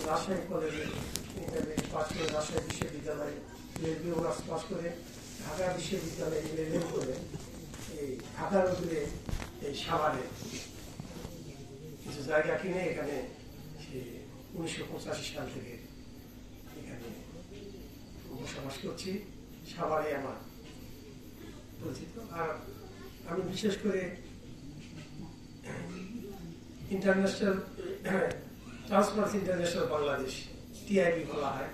রাজশাহী কলেজে intermediate pass করে রাজশাহী বিশ্ববিদ্যালয়ে রেলওয়ে অনার্স পাস করে ঢাকা বিশ্ববিদ্যালয়ে রেলওয়ে করে এই ঢাকার অদূরে এই সাভারে কিছু জায়গা কিনে এখানে 1985 সাল থেকে এখানে বসবাস করছি। সাভারে আমার পরিচিত। আর আমি বিশেষ করে international transparency international Bangladesh TIB বলা হয়,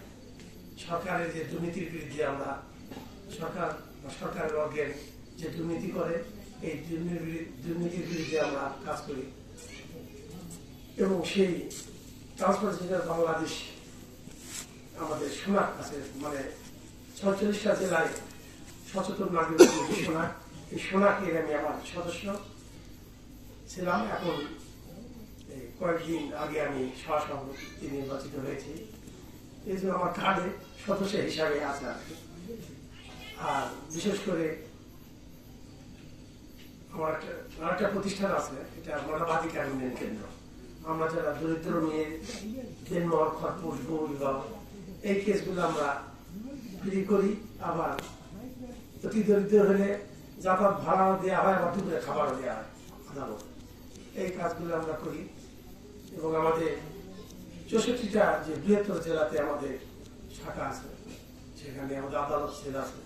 সরকারের যে দুর্নীতির বিরুদ্ধে আমরা সরকারের অর্গেন যে দুর্নীতি করে এই দুর্নীতির বিরুদ্ধে আমরা কাজ করি এবং সেই ট্রান্সপারেন্সি ইন্টারন্যাশনাল বাংলাদেশ আমাদের শোনাক আছে, মানে 46টা জেলায় সচেতন নাগরিক শোনাক, এই শোনাকের আমি আমার সদস্য ছিলাম। এখন কয়েকদিন আগে আমি সহসভাপতি নির্বাচিত হয়েছি, এই জন্য আমার কার্ডে সদস্য হিসাবে আছে। আর বিশেষ করে আমার একটা প্রতিষ্ঠান আছে, এটা মানবাধিকার উন্নয়ন কেন্দ্র। আমরা যারা দরিদ্র মেয়ে জন্মহর খরপোশ বহু বিবাহ এই কেসগুলো আমরা ফ্রি করি, আবার অতি দরিদ্র হলে যাতায়াত ভাড়াও দেওয়া হয়, আবার দুপুরে খাবারও দেওয়া হয় আদালত। এই কাজগুলো আমরা করি এবং আমাদের 64টা যে বৃহত্তর জেলাতে আমাদের শাখা আছে, সেখানে আমাদের আদালত জেলা আছে,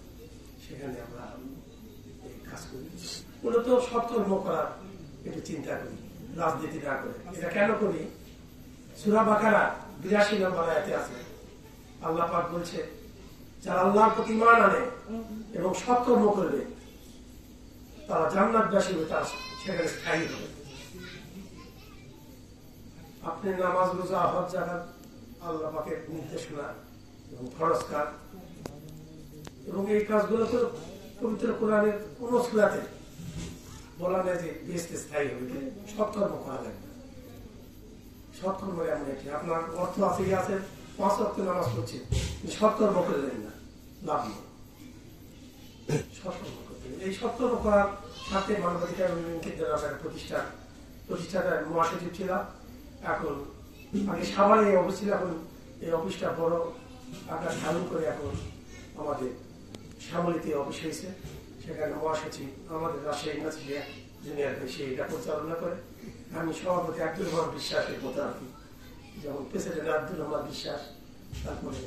সেখানে আমরা এই কাজ করি। মূলত সৎকর্ম করার একটু চিন্তা করি, রাজনীতি না করে। এটা কেন করি? সূরা বাকারা 82 নম্বর আয়াতে আছে, আল্লাহ পাক বলছে যারা আল্লাহর প্রতি ঈমান আনে এবং সৎকর্ম করবে তারা জান্নাতবাসী হবে, তারা সেখানে স্থায়ী হবে। আপনি নামাজ, রোজা, হজ, যাকাত আল্লাহ পাকের নির্দেশনা এবং ফরজ কাজ এবং এই কাজগুলো তো পবিত্র কোরআনের কোন সূরাতে বলা নেই যে বেহেশতে স্থায়ী হবে। সৎকর্ম করা লাগবে। সৎকর্ম এমন একটি আপনার অর্থ আছে, আছে 5 ওয়াক্ত নামাজ পড়ছে, সৎকর্ম করলেন না, লাভ নেই। সৎকর্ম করতে এই সৎকর্ম করার সাথে মানবাধিকার উন্নয়ন কেন্দ্রের প্রতিষ্ঠাতার মহাসচিব ছিলাম। এখন আগে সাভারে এই অফিস ছিল, এখন এই অফিসটা বড় আকার ধারণ করে এখন আমাদের শ্যামলীতে অফিস হয়েছে। সেখানে মহাসচিব আমাদের রাজশাহী ইউনিভার্সিটি জুনিয়র সে এটা পরিচালনা করে। আমি সভাপতি আব্দুল রহমান বিশ্বাসের মোতাবেক, যেমন প্রেসিডেন্ট আব্দুল রহমান বিশ্বাস, তারপরে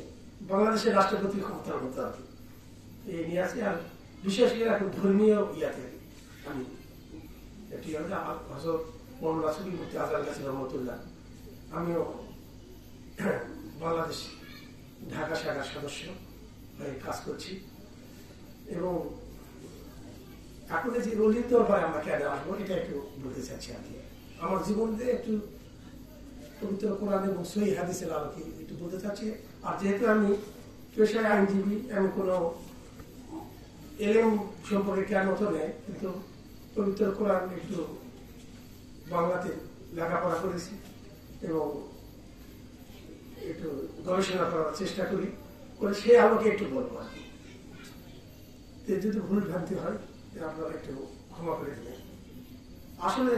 বাংলাদেশের রাষ্ট্রপতি ক্ষমতার মোতাবেক এই নিয়ে আছে। আর বিশেষ করে এখন ধর্মীয় ইয়াতে আমি একটি হযরত মওলানা সুফি মুফতি আজহার কাছে রহমতুল্লাহ, আমিও বাংলাদেশ ঢাকা শাখার সদস্য হয়ে কাজ করছি। এবং এখন যে রোলিং দরবারে আমরা কেন আসবো এটা একটু বলতে চাচ্ছি। আমি আমার জীবনে একটু পবিত্র কোরআন এবং সহিহ হাদিসের আলোকে একটু বলতে চাচ্ছি। আর যেহেতু আমি পেশায় আইনজীবী, আমি কোনো এলেম সম্পর্কে জ্ঞান হতো নেই, কিন্তু পবিত্র কোরআন একটু বাংলাতে লেখাপড়া করেছি এবং একটু গবেষণা করার চেষ্টা করি, করে সেই আলোকে একটু বলবো। আর কি যদি ভুল ভ্রান্তি হয় আপনারা একটু ক্ষমা করে দেবেন। আসলে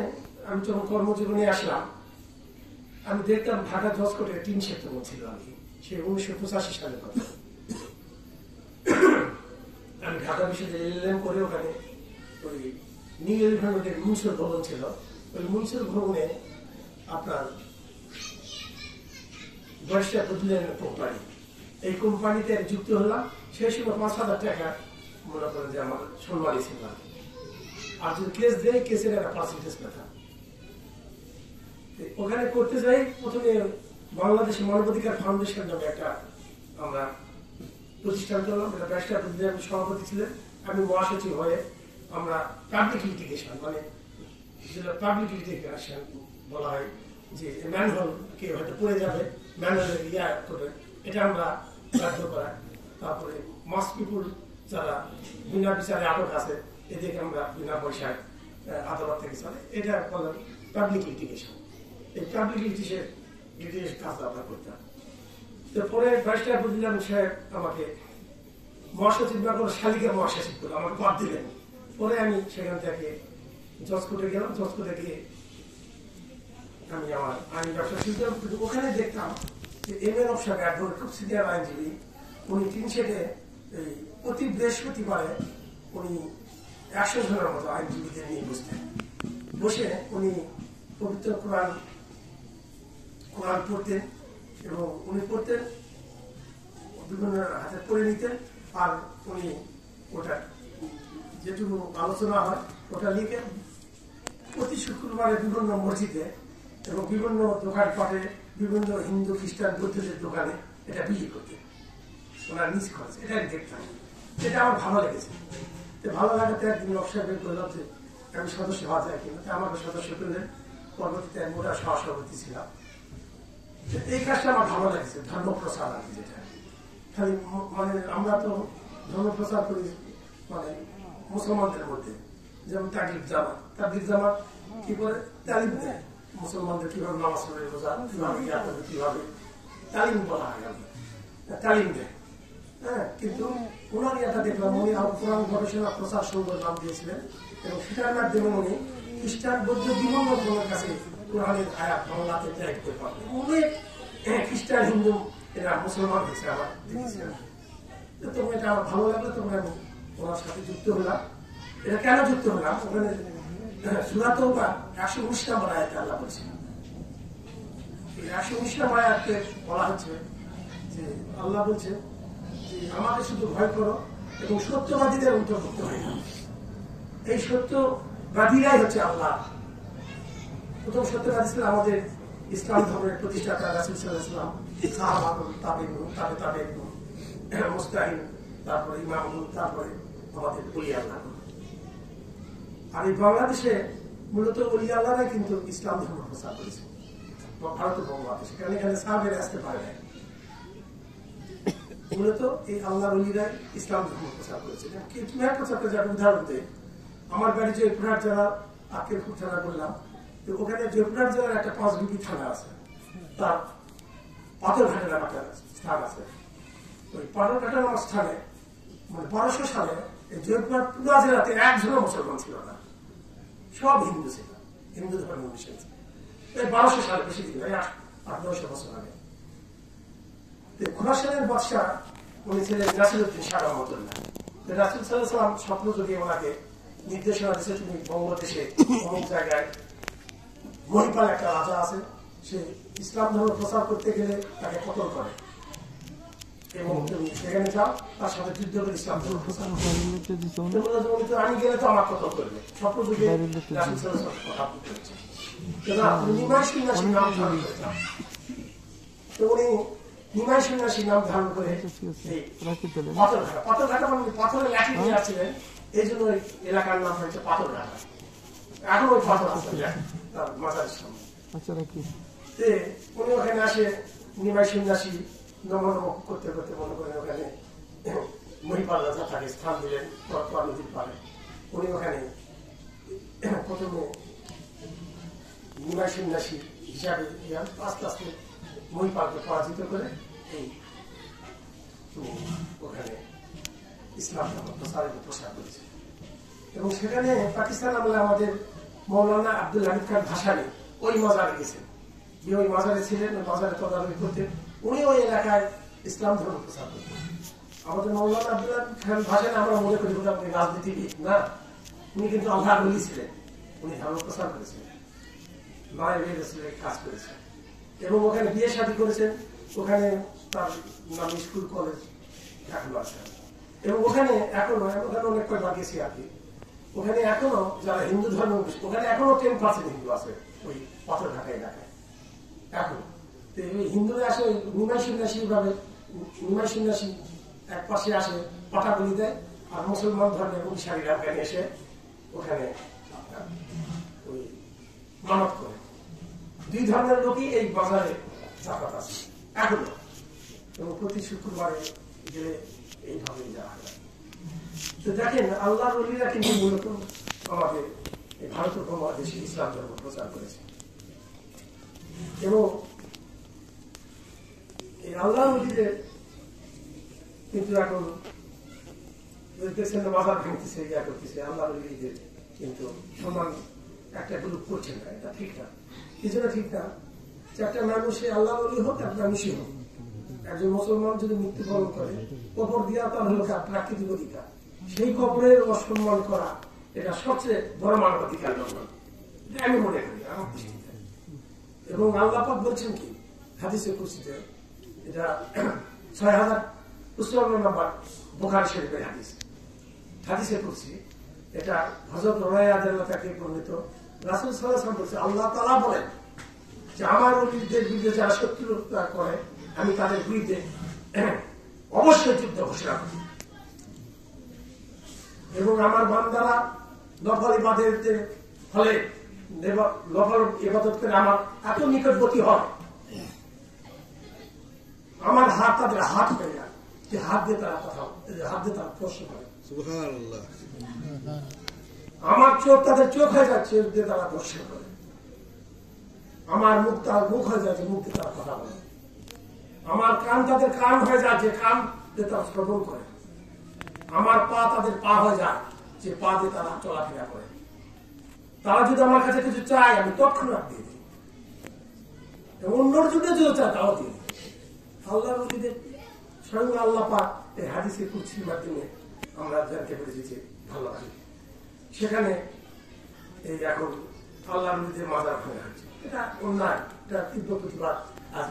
আমি যখন কর্মজীবনে আসলাম, আমি দেখতাম ঢাকা জজকোর্টে 3 সেপ্টেম্বর ছিল। আর কি সে 1985 সালের কথা। আমি ঢাকা বিশ্ববিদ্যালয়ে এলএম করে ওখানে ওই নিউ এলিফ্যান্টের মুনসিপাল ভবন ছিল, ওই মুনসিপাল ভবনে আপনার বয়সটা বদলেন কোম্পানি, এই কোম্পানিতে যুক্ত হলাম। সেই সময় 5,000 টাকা মনে করেন যে আমার সম্মানী ছিল। আর যদি কেস দেয়, কেসের একটা পার্সেন্টেজ পেতাম। ওখানে করতে যাই, প্রথমে বাংলাদেশ মানবাধিকার ফাউন্ডেশন নামে একটা আমরা প্রতিষ্ঠান করলাম। এটা ব্যারিস্টার প্রতিনিধি সভাপতি ছিলেন, আমি মহাসচিব হয়ে আমরা পাবলিক লিটিগেশন, মানে যেটা পাবলিক লিটিগেশন বলা হয়, যে ম্যানহোল কে হয়তো পড়ে যাবে, ম্যানহোলের ইয়া করে এটা আমরা বাধ্য করাই। তারপরে মাস পিপুল যারা বিনা বিচারে আটক আছে, এদেরকে আমরা বিনা পয়সায় আদালত থেকে চলে, এটা বললাম পাবলিক লিটিগেশন। এই পাবলিক লিটিগেশন কাজ আমরা করতাম। পরে ব্যারিস্টার বুঝলাম সাহেব আমাকে মহাসচিব না করে শালিকা মহাসচিব করে আমাকে পদ দিলেন। পরে আমি সেখান থেকে জজকোর্টে গেলাম। জজকোর্টে গিয়ে আমি আমার আইন ব্যবসা শিখতাম, কিন্তু ওখানে দেখতাম যে এম এ নকশা অ্যাডভোকেট খুব সিনিয়র আইনজীবী, উনি টিনশেডে এই প্রতি বৃহস্পতিবারে উনি 100 জনের মতো আইনজীবীদের নিয়ে বসে উনি পবিত্র কোরআন পড়তেন এবং উনি পড়তেন, বিভিন্ন হাতে পড়ে নিতেন, আর উনি ওটা যেটুকু আলোচনা হয় ওটা লিখে প্রতি শুক্রবারে বিভিন্ন মসজিদে এবং বিভিন্ন দোকানপাটে, বিভিন্ন হিন্দু খ্রিস্টান বৌদ্ধদের দোকানে এটা বিক্রি করতেন ওনার নিজ খরচ। এটা আমি দেখতাম, এটা আমার ভালো লেগেছে। ভালো লাগাতে একদিন ব্যবসায় বের করলাম যে আমি সদস্য হওয়া যায় কিনা, আমাকে সদস্য করলেন। পরবর্তীতে আমি ওরা সহসভাপতি ছিলাম। এই কাজটা আমার ভালো লাগছে, ধর্ম প্রচার আর কি, যেটা খালি মানে আমরা তো ধর্ম প্রচার করি মানে মুসলমানদের মধ্যে, যেমন তাকলিফ জামাত কি করে তালিম দেয় মুসলমানদের, কিভাবে নামাজ পড়ে, রোজা কিভাবে, কিভাবে তালিম বলা হয়, তালিম দেয়। হ্যাঁ, কিন্তু ওনার ইয়েটা দেখলাম উনি কোরআন গবেষণা প্রচার সংঘের নাম দিয়েছিলেন এবং সেটার মাধ্যমে উনি খ্রিস্টান বৌদ্ধ বিভিন্ন ধর্মের কাছে কোরআনের আয়াত বাংলাতে ত্যাগ করতে পারবেন। অনেক খ্রিস্টান হিন্দু এরা মুসলমান হয়েছে আমার দেখেছিলাম। তখন এটা আমার ভালো লাগলো, তখন আমি ওনার সাথে যুক্ত হলাম। এটা কেন যুক্ত হলাম, ওখানে সূরা তাওবা 119 নম্বর আয়াতে আল্লাহ বলছেন, 119 নম্বর আয়াতে বলা হচ্ছে যে আল্লাহ বলছে যে আমাকে শুধু ভয় করো এবং সত্যবাদীদের অন্তর্ভুক্ত হয়ে যাও। এই সত্যবাদীরাই হচ্ছে আল্লাহ। প্রথম সত্যবাদী ছিল আমাদের ইসলাম ধর্মের প্রতিষ্ঠাতা রাসূল সাল্লাল্লাহু আলাইহি ওয়াসাল্লাম, সাহাবাগণ, তাবেঈন, মুস্তাহিন, তারপরে ইমামগণ, তারপরে আমাদের ওলি আল্লাহ। আর এই বাংলাদেশে মূলত ওলি আল্লাহরাই কিন্তু ইসলাম ধর্ম প্রচার করেছে, ভারতের বাংলাদেশে, কারণ এখানে সাহাবেরা আসতে পারে না। মূলত এই আল্লাহর ওলিরাই ইসলাম ধর্ম প্রচার করেছে। কিভাবে প্রচার করেছে উদাহরণ দেয়, আমার বাড়ি জয়পুরহাট জেলা আক্কেলপুর থানা করলাম, ওখানে জয়পুরহাট জেলার একটা 5 বিবি থানা আছে, তার পাথরঘাটা নামে একটা স্থান আছে। ওই পাথরঘাটা নামক স্থানে মানে 1200 সালে জয়পুরহাট পুরা জেলাতে একজনও মুসলমান ছিল না, সব হিন্দু ছিল, হিন্দু ধর্ম মিশন। এই 1200 সালে, বেশি দিন, 800-900 বছর আগে। খোরাসানের বাদশাহ উনি ছিলেন নাসিরউদ্দিন শাহ রহমতুল্লাহ। রাসূল সাল্লাল্লাহু আলাইহি ওয়াসাল্লাম স্বপ্ন যোগে ওনাকে নির্দেশনা দিয়েছে, তুমি বঙ্গদেশে অমুক জায়গায় মহিপাল একটা রাজা আছে, সে ইসলাম ধর্ম প্রচার করতে গেলে তাকে কতল করে এবং তুমি সেখানে যাও, তার সাথে যুদ্ধ করে ইসলাম ধর্ম প্রচার করবে। আমি গেলে তো আমার কতল করবে। স্বপ্ন যোগে রাসূল সাল্লাল্লাহু আলাইহি ওয়াসাল্লাম কথা বলতে নিমাই সন্ন্যাসী নাম ধারণ করে যাও। তো উনি নিমাই সন্ন্যাসী নাম ধারণ করে পাথরঘাটা মানে পাথরের লাঠি নিয়ে আসছিলেন, এই জন্য ওই এলাকার নাম হয়েছে পাথরঘাটা। এখন ওই পাথর আছে তার মাজারের সামনে। উনি ওখানে আসে নিমাই সন্ন্যাসী নমন করতে করতে মনে করেন ওখানে মহিপাল রাজা তাকে স্থান দিলেন নদীর পাড়ে। উনি ওখানে প্রথমে নিমাই সন্ন্যাসী হিসাবে আস্তে আস্তে মহিপালকে পরাজিত করে এই ওখানে ইসলাম ধর্ম প্রচার করেছে। এবং সেখানে পাকিস্তান আমলে আমাদের মৌলানা আব্দুল হামিদ খান ভাসানী ওই মাজারে গেছেন, যে ওই মাজারে ছিলেন, ওই মাজারে তদারকি করতেন, উনি ওই এলাকায় ইসলাম ধর্ম প্রচার করতেন। আমাদের মৌলানা আব্দুল হামিদ খান ভাসানী আমরা মনে করি উনি রাজনীতিবিদ না, উনি কিন্তু আল্লাহর ওলি ছিলেন, উনি ধর্ম প্রচার করেছিলেন, মায়ের কাজ করেছেন এবং ওখানে বিয়ে শাদী করেছেন। ওখানে তার নাম স্কুল কলেজ এখনো আছে এবং ওখানে এখনো অনেক কয়েকবার গেছি আর কি। ওখানে এখনো যারা হিন্দু ধর্ম, ওখানে এখনো 10% হিন্দু আছে ওই পাথরঘাটা এলাকায় এখন। হিন্দুরা আসে নিমাই সন্ন্যাসী ভাবে, নিমাই সন্ন্যাসী এক পাশে আসে পাটা বলি দেয়, আর মুসলমান ধর্মের অনুসারীরা ওখানে এসে ওখানে ওই মানত করে। দুই ধর্মের লোকই এই বাজারে জাকাত আছে এখনো, এবং প্রতি শুক্রবারে গেলে এইভাবেই যাওয়া হয়। তো দেখেন আল্লাহর ওলিরা কিন্তু মূলত আমাদের ভারত উপমহাদেশে ইসলাম ধর্ম প্রচার করেছে এবং এই আল্লাহর ওলিদের কিন্তু এখন বাজার ভাঙতেছে, ইয়া করতেছে, আল্লাহর ওলিদের কিন্তু সমান একটা গ্রুপ করছে না, এটা ঠিক না। কি জন্য ঠিক না? যে একটা মানুষে আল্লাহ বলি হোক এক মানুষই হোক, একজন মুসলমান যদি মৃত্যুবরণ করে কবর দেওয়া তার হলো প্রাকৃতিক অধিকার, সেই কবরের অসম্মান করা এটা সবচেয়ে বড় মানবাধিকার লঙ্ঘন, আমি মনে করি আমার দৃষ্টিতে। এবং আল্লাহ পাক বলছেন কি হাদিসে কুরসিতে, এটা 6055 নম্বর বুখারী শরীফের হাদিস, হাদিসে কুরসি, এটা হযরত রায়া রাদিয়াল্লাহু তাআলা থেকে বর্ণিত। রাসূল সাল্লাল্লাহু আলাইহি ওয়াসাল্লাম বলেছেন, আল্লাহ তাআলা বলেন যে আমার ওলিদের বিরুদ্ধে যারা শত্রুতা করে আমি তাদের বিরুদ্ধে অবশ্যই যুদ্ধ ঘোষণা করি, এবং আমার বান্দারা নফল ইবাদতের ফলে নফল ইবাদত করে আমার এত নিকটবর্তী হয়, আমার হাত তাদের হাত হয়ে যায়, যে হাত দিয়ে তারা কথা, হাত দিয়ে তারা প্রশ্ন করে, সুবহানাল্লাহ, আমার চোখ তাদের চোখ হয়ে যায়, চোখ দিয়ে তারা প্রশ্ন করে, আমার মুখ তার মুখ হয়ে যায়, যে মুখ দিয়ে তারা কথা বলে, আমার কান তাদের কান হয়ে যায়, যে কান দিয়ে তারা শ্রবণ করে, আমার পা তাদের পা হয়ে যায়, যে পা দিয়ে তারা চলাফেরা করে। তারা যদি আমার কাছে কিছু চায় আমি তৎক্ষণাৎ দিয়ে দিই, অন্যর জন্য যদি চায় তাও দিয়ে দিই। আল্লাহ নবীদের স্বয়ং আল্লাহ পাক এই হাদিসে কুরসির মাধ্যমে আমরা জানতে পেরেছি যে ভালোবাসি, সেখানে এই এখন আল্লাহ নবীদের মাজার হয়ে আছে, এটা অন্যায়, এটা তীব্র প্রতিবাদ। আজ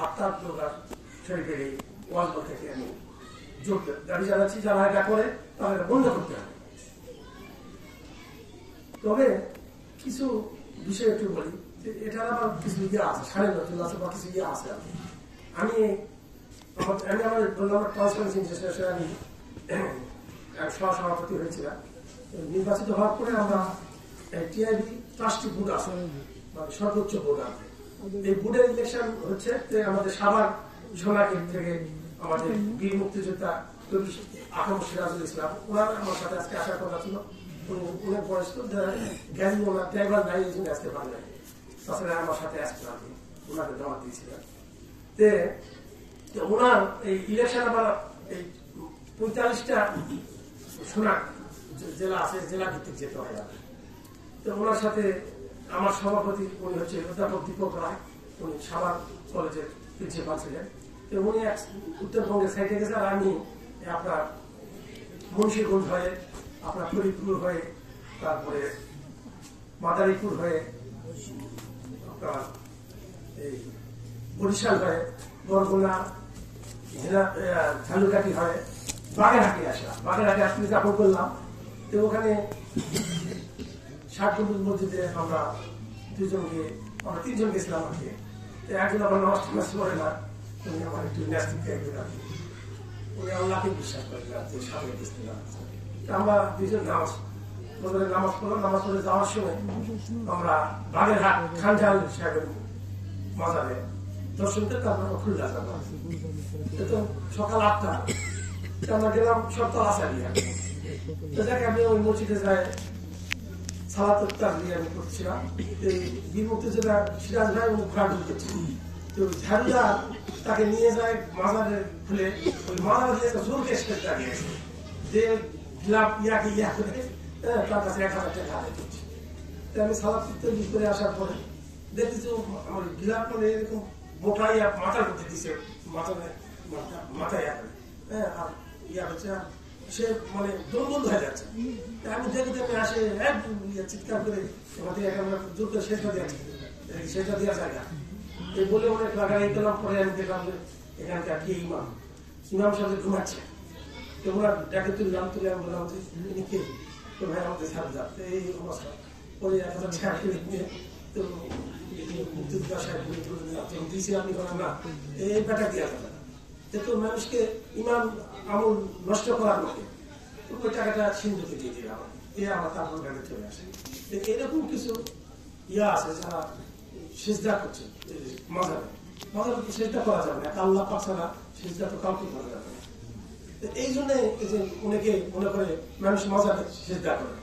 আপনার প্রকার শরীফের এই ওয়াজ থেকে আমি যোগ দাবি জানাচ্ছি, যারা এটা করে তারা এটা বন্ধ করতে হবে। তবে কিছু বিষয় একটু বলি, যে এটার আবার কিছু ইয়ে আছে, সাড়ে নতুন আছে বা কিছু ইয়ে আছে। আমি আমার বললাম ট্রান্সপারেন্সি ইন্টারন্যাশনাল আমি সহসভাপতি হয়েছিলাম। নির্বাচিত হওয়ার পরে আমরা টিআইবি ট্রাস্টি বোর্ড আছে, মানে সর্বোচ্চ বোর্ড আছে। এই বোর্ডের ইলেকশন হচ্ছে আমাদের সাভার সোনাকের থেকে আমাদের বীর মুক্তিযোদ্ধা আকাম সিরাজুল ইসলাম, ওনার আমার সাথে আজকে আসার কথা ছিল। উনি বয়স্ক জ্ঞানী, ওনার ড্রাইভার নাই, এই জন্য আসতে পারলেন, তাছাড়া আমার সাথে আসতে পারবেন, ওনাকে জমা দিয়েছিলেন। ওনার এই ইলেকশন আবার এই 45টা সোনা জেলা আছে, জেলা ভিত্তিক যেতে হয়। তো ওনার সাথে আমার সভাপতি উনি হচ্ছে অধ্যাপক দীপক রায়, উনি সাভার কলেজের প্রিন্সিপাল ছিলেন। তো উনি উত্তরবঙ্গের সাইডে গেছে, আর আমি আপনার মুন্সিগঞ্জ হয়ে, আপনার ফরিদপুর হয়ে, তারপরে মাদারীপুর হয়ে, আপনার এই বরিশাল হয়ে, বরগুনা, ঝালুকাঠি হয়ে বাগেরহাটে আসলাম। বাগেরহাটে আসলে যাপন করলাম। তো ওখানে 60 গম্বুজ মসজিদে আমরা তিনজন গেছিলাম আর কি। একজন আমার নামাজ টামাজ করে না, উনি আমার একটু ন্যাস্তিক টাইপের, উনি আল্লাহকে বিশ্বাস করেন না, যে সামনে গেছিলাম। আমরা দুইজন নামাজ পড়লাম। নামাজ পড়ে যাওয়ার সময় আমরা বাগেরহাট খানজাল সাহেবের মাজারে দর্শন করে তারপর খুলনা যাবো। সকাল 8টা আমরা গেলাম, সব তালাচালি। আমি ওই মসজিদে যাই, সালাত দিয়ে আমি করছিলাম। এই বীর মুক্তিযোদ্ধা সিরাজ ভাই উনি ঘোরা ঢুকতেছিল, তো ঝাড়ুদা তাকে নিয়ে যায় মাজারে খুলে, ওই মাজারে জোর কেস করে দাঁড়িয়েছে, যে গিলাপ ইয়াকে ইয়া করে তার কাছে 1000 টাকা আদায় করছে। আমি সালাত করে আসার পরে দেখতেছি আমার গিলাপ মানে এরকম মোটাই মাথার করতে দিচ্ছে, মাথায় আর ইয়া হচ্ছে, সে মানে দোলবন্ধ হয়ে যাচ্ছে। আমি দেখে আসে চিৎকার করে জোর করে শেষটা দেওয়া জায়গা এই বলে অনেক লাগাই দিলাম। পরে আমি দেখলাম যে এখানকার কি ইমাম সাহেব ঘুমাচ্ছে। তো ওনার ডাকে তুললাম, তুলে আমি বললাম যে ইনি কে? তো ভাই আমাদের সাথে যাচ্ছে এই অবস্থা। পরে 1000 টাকা নিয়ে তো মুক্তিযোদ্ধা সাহেব দিয়েছি, আপনি বলেন না এই ব্যাটা দেওয়া যাবে না, তো মানুষকে ইমান আমল নষ্ট করার মতো ওই টাকাটা সিন্ধুকে দিয়ে দিলাম, এ আমার তারপর ব্যাগে চলে আসে। এরকম কিছু ইয়া আছে যারা সিজদা করছে মাজারে সিজদা করা যাবে না, আল্লাহ পাক ছাড়া সিজদা তো কাউকে করা যাবে না। এই জন্য অনেকে মনে করে মানুষ মাজারে সিজদা করে।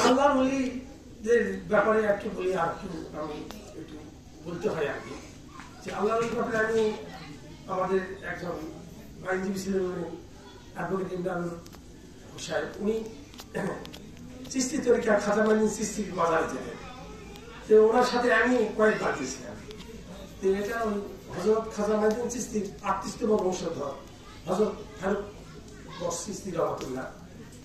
আল্লাহর ওলিদের ব্যাপারে একটু বলি, আর আমি একটু বলতে হয় আর কি, যে আল্লাহর ওলির ব্যাপারে আমি আমাদের একজন আইনজীবী ছিলেন, উনি অ্যাডভোকেট ইমরান সাহেব, উনি চিস্তি তরিকা খাজা মাইনুদ্দিন চিস্তির মাজারে যেতেন। তো ওনার সাথে আমি কয়েকবার গেছিলাম। তো এটা ওই হযরত খাজা মাইনুদ্দিন চিশতির ৩৮তম বংশধর হযরত ফারুক বক্স চিশতি রহমাতুল্লাহ,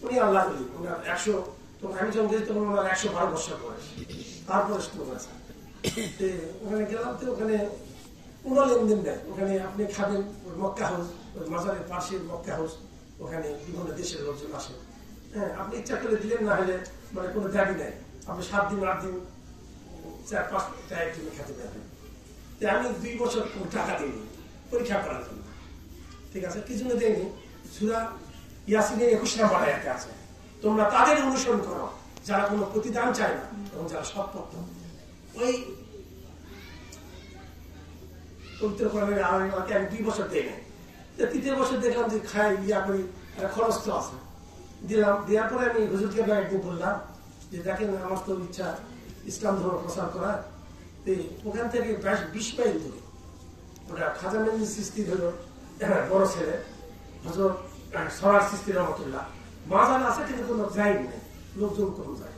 উনি আল্লাহ বলি, ওনার ১০০, তো আমি যখন গেছি তখন ওনার ১১২ বছর বয়স, তারপরে স্ট্রোক আছে। তো ওখানে গেলাম, তো ওখানে কোনো লেনদেন নেই, ওখানে আপনি খাবেন, ওই মক্কা হাউস, ওই মাজারের পাশে মক্কা হাউস, ওখানে বিভিন্ন দেশের লোকজন আসে। হ্যাঁ, আপনি ইচ্ছা করে দিলেন, না হলে মানে কোনো দাবি নেই, আপনি ৭ দিন ৮ দিন ৪-৫টা একদিনে খেতে পারবেন। তো আমি ২ বছর কোনো টাকা দিইনি পরীক্ষা করার জন্য, ঠিক আছে? কি জন্য দেয়নি? সূরা ইয়াসিনের ২১ নম্বর আয়াতে আছে, তোমরা তাদের অনুসরণ করো যারা কোনো প্রতিদান চায় না এবং যারা সৎপথ। ওই পবিত্র কোরআনের আমাকে আমি ২ বছর দেয় নাই। ৩য় বছর দেখলাম যে খাই ইয়া করি, খরচ তো আছে, দিলাম। দেওয়ার পরে আমি হুজুরকে একদিন বললাম যে দেখেন, আমার তো ইচ্ছা ইসলাম ধর্ম প্রচার করা। ওখান থেকে ২০ মাইল দূরে ওটা খাজা মাইনুদ্দিন চিশতি হলো বড় ছেলে হযরত সরার চিশতি রহমাতুল্লাহ, মাজার আছে কিন্তু কোনো যায়নি নেই, লোকজন কম যায়।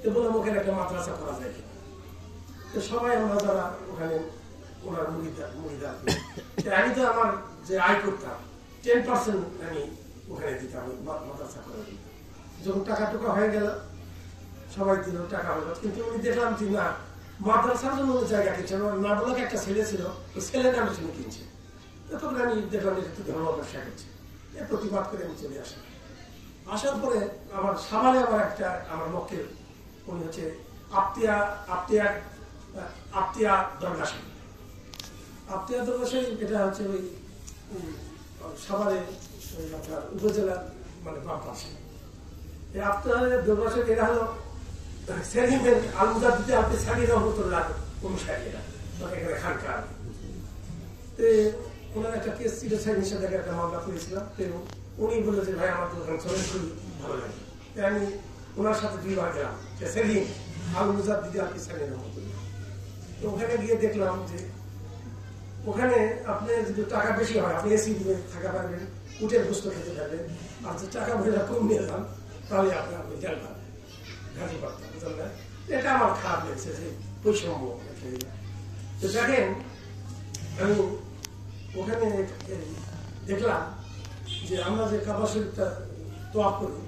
তো বললাম ওখানে একটা মাদ্রাসা করা যায় কিনা। তো সবাই আমরা যারা ওখানে ওনার মুরিদা, আমি তো আমার যে আয় করতাম 10% আমি ওখানে দিতাম, মাদ্রাসা করে দিতাম। যখন টাকা টুকা হয়ে গেল, সবাই দিল, টাকা হলো, কিন্তু উনি দেখলাম যে না, মাদ্রাসার জন্য জায়গা কিনছে না, বলে একটা ছেলে ছিল, ওই ছেলের নামের জন্য কিনছে। তখন আমি দেখলাম একটু ধর্ম ব্যবসা করছে, প্রতিবাদ করে আমি চলে আসি। আসার পরে আমার সামালে আমার মক্কেল, উনি হচ্ছে আপ্তিয়া দরগাশী। আপ্তিয়া দরগাশী এটা হচ্ছে ওই সাভারে আপনার উপজেলার মানে বাম পাশে। এই আপ্তিয়া দরগাশী এরা হলো সেলিমের আল-মুজাদ্দিদ আব্দুল সানি রহমাতুল্লাহ অনুসারী, এরা এখানে খানকার। ওনার একটা কেস ছিল, সাইনির সাথে একটা মামলা করেছিলাম। উনি বললো যে ভাই আমার তো ওখানে চলে, খুবই ভালো লাগে। আমি ওনার সাথে 2 বার গেলাম, সেলিম আল-মুজাদ্দিদ আব্দুল সানি রহমাতুল্লাহ। তো ওখানে গিয়ে দেখলাম যে ওখানে আপনি যদি টাকা বেশি হয়, আপনি এসি দিয়ে থাকা পারবেন, উটের গোস্ত খেতে পারবেন। আর যে টাকা ভরে কম নিয়ে যান, তাহলে আপনি তেল পাবেন, ঘাঁটি পারতেন, বুঝলেন না? এটা আমার খারাপ লেগেছে যে বৈষম্য। তো দেখেন, আমি ওখানে দেখলাম যে আমরা যে কাবা শরীফটা তোয়াফ করি,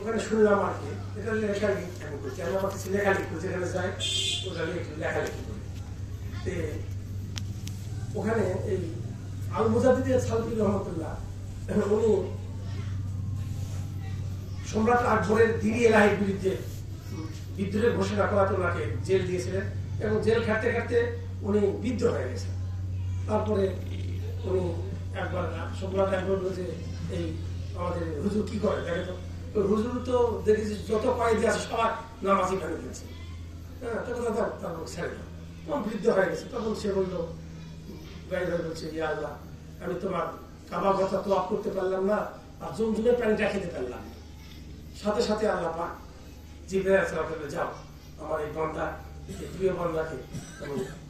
ওখানে শুনলাম আর কি, এটা লেখালেখি আমি করছি, আমি আমার কিছু লেখালেখি করি, যেখানে যাই ওটা লেখালেখি করি। ওখানে এই আল-মুজাদ্দিদ সালফি রহমাতুল্লাহ, উনি সম্রাট আকবরের দিনী এলাহির বিরুদ্ধে বিদ্রোহের ঘোষণা করাতে ওনাকে জেল দিয়েছিলেন, এবং জেল খাটতে খাটতে উনি বিদ্ধ হয়ে গেছেন। তারপরে উনি একবার সম্রাট আকবর বলছে, এই আমাদের হুজুর কি করে দেখে তো। হুজুর তো দেখেছি যত কয়েদি আছে সবার নামাজি ভেঙে দিয়েছে। হ্যাঁ, তখন তারপর ছেড়ে দাও, তখন বৃদ্ধ হয়ে গেছে। তখন সে বললো, বলছে, ইয়া আল্লাহ, আমি তোমার কাবা কথা তো আপ করতে পারলাম না, আর জমজমের পানিটা খেতে পারলাম। সাথে সাথে আল্লাহ পাক জিবরাইল আলাইহিস যাও আমার এই বান্দা, এই প্রিয় বান্দাকে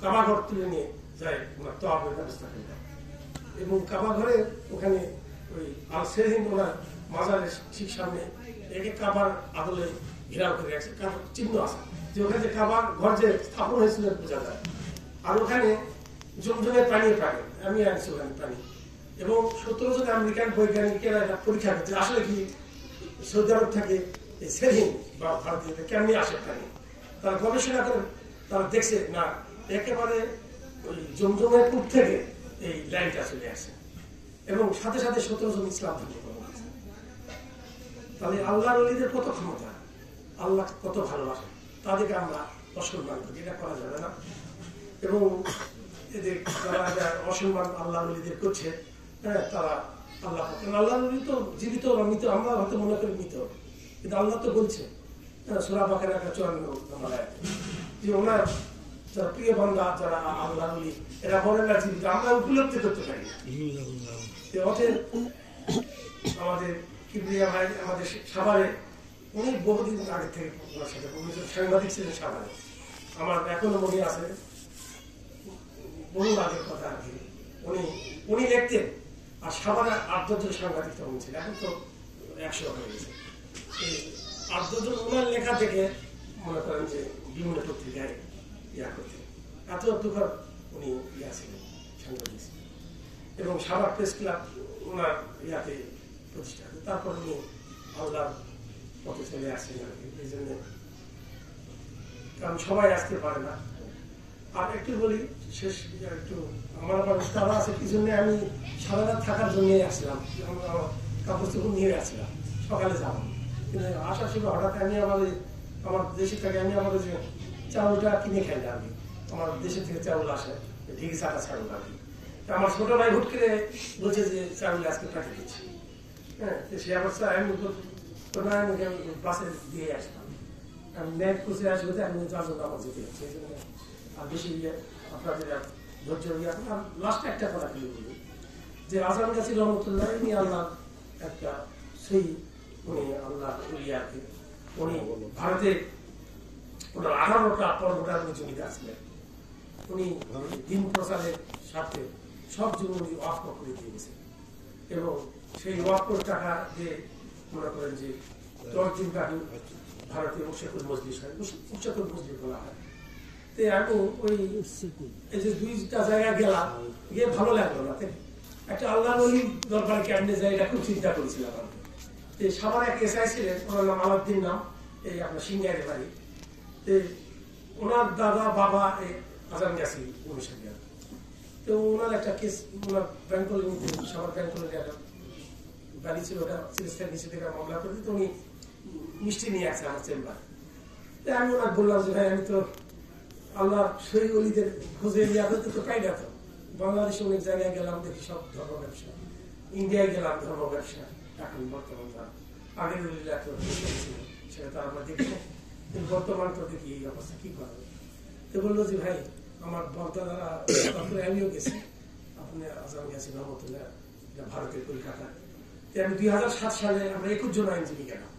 কাবা ঘর তুলে নিয়ে যায় ওনার তোয়াফের ব্যবস্থা করে দেয়। এবং কাবা ঘরে ওখানে ওই আল সেলিম ওনার মাজারের ঠিক সামনে একে কাবার আদলে ঘেরাও করে রাখছে, কাবার চিহ্ন আছে যে ওখানে কাবার ঘর যে স্থাপন হয়েছিল বোঝা যায়। আর ওখানে জমজমের পানি পাবেন, আমি আনছি ওখানে পানি। এবং 17 জন আমেরিকান বৈজ্ঞানিকেরা এটা পরীক্ষা করছে আসলে কি সৌদি আরব থেকে এই সেলিম বা ভারতীয় কেমনি আসে পানি। তারা গবেষণা করে তারা দেখছে না, একেবারে ওই জমজমের পূর্ব থেকে এই লাইনটা চলে আসে, এবং সাথে সাথে 17 জন ইসলাম ধর্ম গ্রহণ করেছে। তাহলে আল্লাহর ওলিদের কত ক্ষমতা, আল্লাহ কত ভালোবাসে, তাদেরকে আমরা অসম্মান করি, এটা করা যাবে না। এবং এদের যারা অসম্মান আল্লাহর ওলিদের করছে, হ্যাঁ, তারা আল্লাহ আল্লাহর ওলি তো জীবিত না মৃত, আমরা হয়তো মনে করি মৃত, কিন্তু আল্লাহ তো বলছে সূরা বাকারা 54 নম্বর আয়াতে যে ওনার যারা প্রিয় বান্দা, যারা আল্লাহর ওলি, এরা বলেন না জীবিত, আমরা উপলব্ধি করতে পারি। অতএব আমাদের কিবরিয়া ভাই আমাদের সাভারে, উনি বহুদিন আগে থেকে ওনার সাথে সাংবাদিক ছিলেন সাভারে, আমার এখনো মনে আছে, বহু আগের কথা আর কি। উনি লিখতেন, আর সাভারে 8-10 জন সাংবাদিক তখন ছিল, এখন তো 100 হয়ে গেছে। 8-10 জন ওনার লেখা থেকে মনে করেন যে বিভিন্ন পত্রিকায় করতে, এত দুঃখর উনি ইয়া ছিলেন, সাংবাদিক ছিলেন। এবং সাভার প্রেস ক্লাব ওনার ইয়াতে প্রতিষ্ঠা। তারপর উনি আল্লাহর পথে চলে আসছেন আর কি। এই জন্য কারণ সবাই আসতে পারে না। আর একটু বলি শেষ, একটু আমার আবার তারা আছে কি জন্য আমি সারা রাত থাকার জন্যই আসছিলাম, কাপড় চোপড় নিয়ে আসছিলাম, সকালে যাবো। কিন্তু আসার সময় হঠাৎ আমি আমার দেশে থেকে আমি আমার যে চাউলটা কিনে খাই না, আমি আমার দেশে থেকে চাউল আসে, ঢিকি চাটা চাউল আর কি। আমার ছোট ভাই হুট করে বলছে যে চাউল আজকে পাঠিয়ে দিচ্ছি। হ্যাঁ, সে অবস্থা আমি বাসে দিয়ে আসলাম, আমি নেট খুঁজে আসবো, আমি যাবো আমার যেতে হচ্ছে। এই জন্য আর বেশি আপনাদের ধৈর্য ইয়ে। লাস্টে একটা কথা বলি যে আজম গাছি রহমতুল্লাহ উনি আল্লাহ একটা সেই উনি আল্লাহ উলিয়াকে উনি ভারতে ওনার 18টা পর্বটা উনি জমিতে আসলেন। উনি দিন প্রচারের স্বার্থে সব জমি উনি ওয়াকফ করে দিয়ে গেছেন এবং সেই ওয়াকফের টাকা দিয়ে মনে করেন যে 10 দিন ব্যাপী ভারতে উৎসাকুল মজলিস হয়, উৎসাকুল মজলিস বলা হয়। আমি ওই এই যে 2টা জায়গা গেলাম, গিয়ে ভালো লাগলো না। একটা আল্লাহ নবী দরবারে কেমনে যায় এটা খুব চিন্তা করেছিলাম আমি। সাভার এক এসআই ছিলেন, ওনার নাম আলাউদ্দিন নাম, এই আপনার সিঙ্গারের বাড়ি। ওনার দাদা বাবা আজান গেছি উনিশে। তো ওনার একটা কেস, ওনার ব্যাংক কলোনিতে, সাভার ব্যাংক কলোনিতে একটা বাড়ি ছিল, ওটা সিরিজটা নিচে থেকে মামলা করে দিত। উনি মিষ্টি নিয়ে আসছে আমার চেম্বার। আমি ওনার বললাম যে ভাই আমি তো আল্লাহ শহীদ অলিদের খোঁজে তো পাই না। তো বাংলাদেশে অনেক জায়গায় গেলাম, দেখি সব ধর্ম ব্যবসা। ইন্ডিয়ায় গেলাম, ধর্ম ব্যবসা। এখন বর্তমান আগের অলিরা তো ছিল, সেটা তো আমরা দেখি। কিন্তু বর্তমান তো দেখি এই অবস্থা, কি করা হবে। তো বললো যে ভাই আমার বর্তাদারা, তারপরে আমিও গেছি, আপনি আজাম গেছি রহমতুল্লাহ, ভারতের কলকাতা। আমি 2007 সালে আমরা 21 জন আইনজীবী গেলাম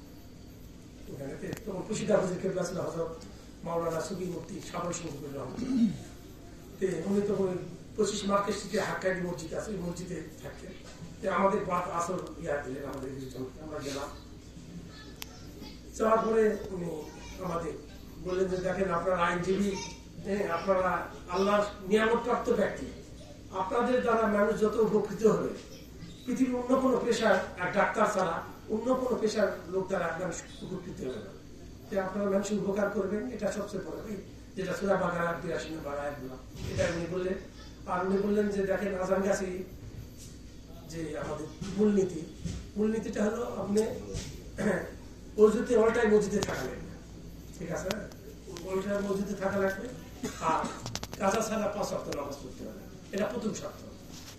ওখানে। তখন খুশিদা হুজুর কেবলা ছিল হযরত মাওলানা সুফি মুফতি সাবল শহীদুর রহমান। উনি তখন 25 মার্কেট স্ট্রিটে হাক্কানি মসজিদ আছে, ওই মসজিদে থাকতেন। আমাদের বাদ আসর ইয়া দিলেন আমাদের কিছুজন, আমরা গেলাম। যাওয়ার পরে উনি আমাদের বললেন যে দেখেন আপনারা আইনজীবী, আপনারা আল্লাহর নিয়ামত প্রাপ্ত ব্যক্তি, আপনাদের দ্বারা মানুষ যত উপকৃত হবে, পৃথিবীর অন্য কোনো পেশার ডাক্তার ছাড়া অন্য কোনো পেশার লোক দ্বারা মানুষ উপকৃত হবে না। আপনারা মানুষের উপকার করবেন, এটা সবচেয়ে বড়, যেটা সূরা বাকারা 82 নম্বর আয়াতগুলো, এটা উনি বললেন। আর উনি বললেন যে দেখেন আজান গাছি যে আমাদের মূলনীতিটা হলো আপনি অজুতে অলটাই মসজিদে থাকা লাগবে, ঠিক আছে, অলটাই মসজিদে থাকা লাগবে। আর কাজা ছাড়া 5 ওয়াক্ত নামাজ পড়তে হবে, এটা প্রথম শর্ত।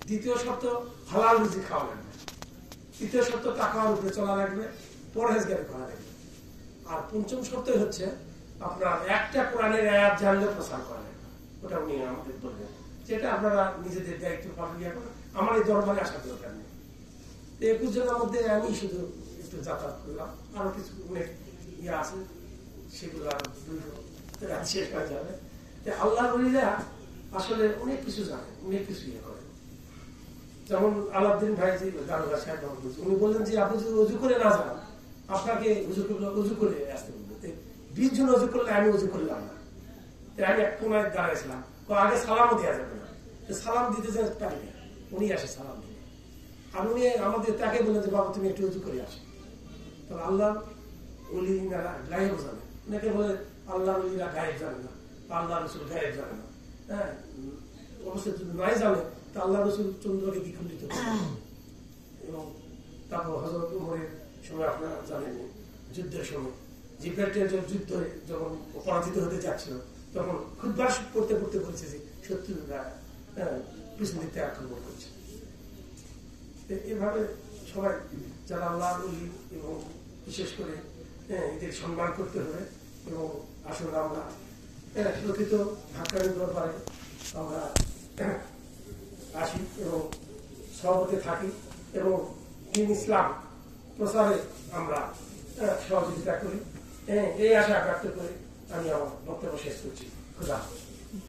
দ্বিতীয় শর্ত হালাল রুজি খাওয়া লাগবে। তৃতীয় শর্ত টাকার উপরে চলা লাগবে, পরহেজগারি করা লাগবে। আর পঞ্চম শর্ত হচ্ছে আপনার একটা কোরআনের আয়াত জানলে প্রচার করা লাগবে। ওটা উনি আমাদের বলবেন, যেটা আপনারা নিজেদের দায়িত্ব পালন করেন, আমার এই দরবারে আসার দরকার নেই। 21 জনের মধ্যে আমি শুধু একটু যাতায়াত করলাম, আরো কিছু অনেক ইয়ে আছে, সেগুলো আরো শেষ করা যাবে। আল্লাহ বলিরা আসলে অনেক কিছু জানে, অনেক কিছু ইয়ে করে। যেমন আলাউদ্দিন ভাই যে দারোগা সাহেব উনি বললেন যে আপনি যদি অজু করে না যান, আপনাকে অজু করে আসতে বলবে। 20 জন অজু করলে আমি অজু করলাম না। আমি এক কোনায় দাঁড়াইছিলাম, আগে সালামও দেওয়া যাবে না, সালাম দিতে যাই পারি না, উনি আসে সালাম দিয়ে। আর উনি আমাদের তাকে বললেন যে বাবা তুমি একটু উঁচু করে আসো। তবে আল্লাহ অলিরা গায়েব জানে, অনেকে বলে আল্লাহ অলিরা গায়েব জানে না, আল্লাহ রসুল গায়েব জানে না। হ্যাঁ, অবশ্যই যদি নাই জানে তা আল্লাহ রসুল চন্দ্রকে দ্বিখণ্ডিত করে। এবং তারপর হযরত উমরের সময় আপনারা জানেন, যুদ্ধের সময় জিব্রাইলের যুদ্ধ যখন পরাজিত হতে যাচ্ছিল, তখন খুতবা পড়তে পড়তে বলছে যে শত্রুরা পিছন দিতে আক্রমণ করছে। এভাবে সবাই যারা আল্লাহ এবং বিশেষ করে এদের সম্মান করতে হবে। এবং আসলে আমরা প্রকৃত হাক্কানি দরবারে আমরা আসি এবং সভাপতি থাকি এবং দিন ইসলাম প্রচারে আমরা সহযোগিতা করি। এই আশা ব্যক্ত করে আমি আমার বক্তব্য শেষ করছি। খুদা হাফেজ।